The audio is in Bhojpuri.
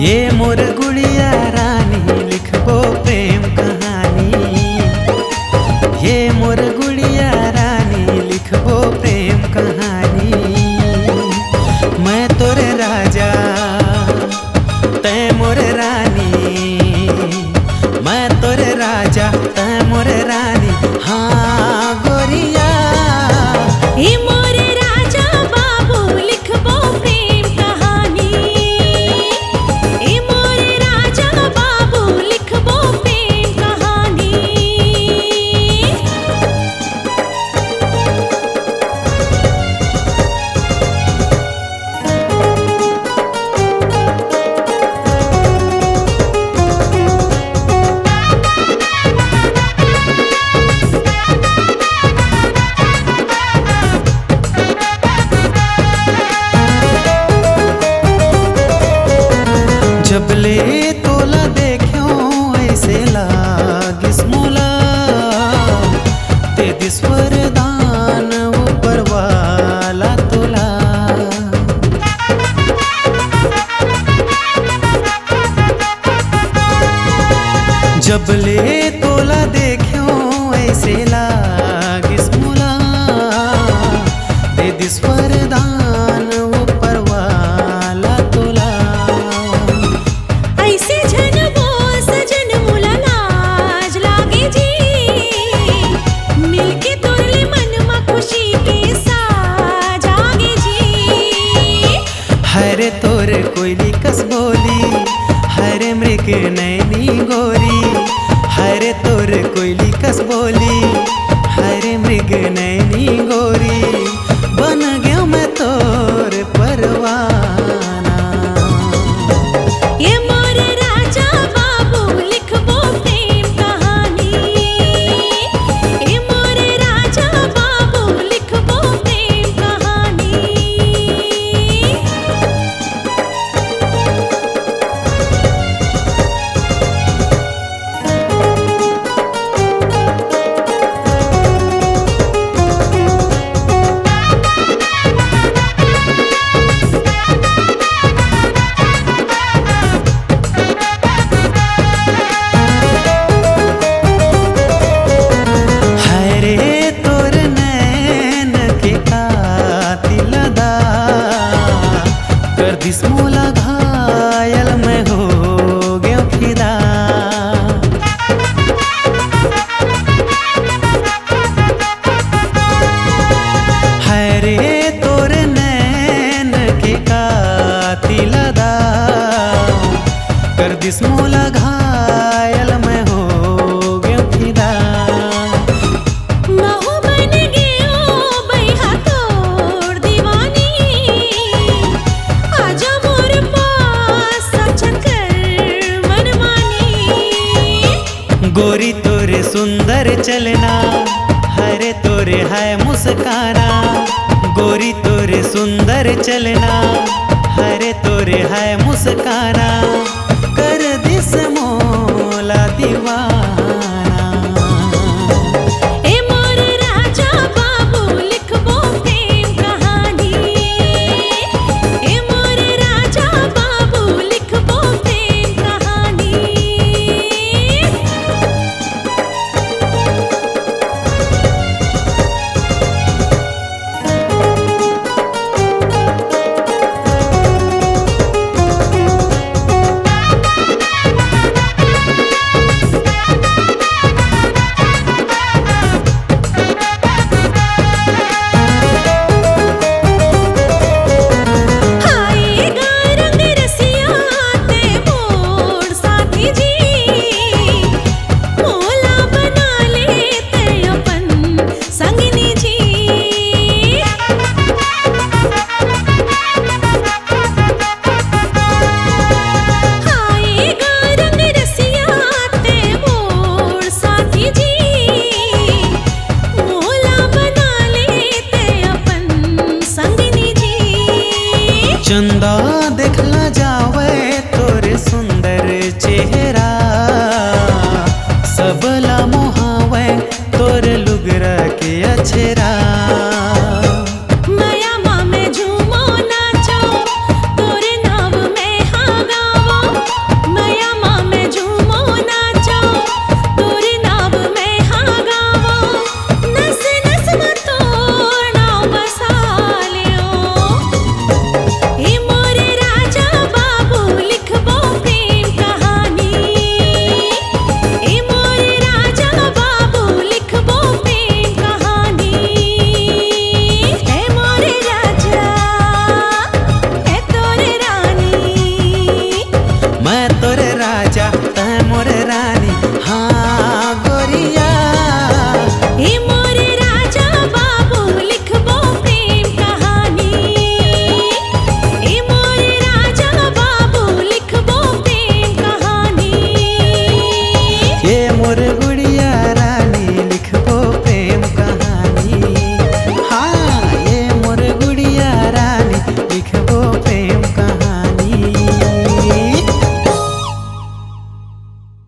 ये मोर गुड़िया रानी लिखबो प्रेम कहानी। ये मोर गुड़िया रानी लिखबो प्रेम कहानी। मैं तोरे राजा तै मोर रानी, मैं तोरे राजा तै मोर रानी। हाँ गोरिया ए मोरे राजा बाबू लिखबो प्रेम कहानी। ए मोरे राजा बाबू लिखबो प्रेम कहानी। जब ले तोला देखो ऐसे लागिस मोला, ते दिस वरदान ऊपर वाला तोला। जब ले तोला देखो ऐसे लागिस मोला, ते दिस वरदान ऊपर वाला तोला। ऐसे झनबो सजन मोला लाज लागे जी, मिलके तोरले मनमा खुशी के साज आगे जी। हरे तोरे कोयली कस बोली, हरे मृग नैनी गोरी। हरे तोरे कोयली कस बोली, हरे मृग नैनी गोरी। बन गया मैं तोर परवाना। ये मोरे राजा बाबू लिखबो प्रेम कहानी। ये मोरे राजा बाबू लिखबो प्रेम कहानी। हरे तोर नैन के कातिल दा, कर दिस मोला घायल मैं हो गयो फिदा। हरे तोर नैन के कातिल दा, कर दिस मोला घायल मैं हो गयो फिदा। महू बन गयो बैहा तोर दीवानी, आजा मोर पास सचन कर मनमानी। गोरी तोरे सुंदर चलना, हरे तोरे है मुस्काना। गोरी तोरे सुंदर चलना, हरे तोरे है मुस्काना।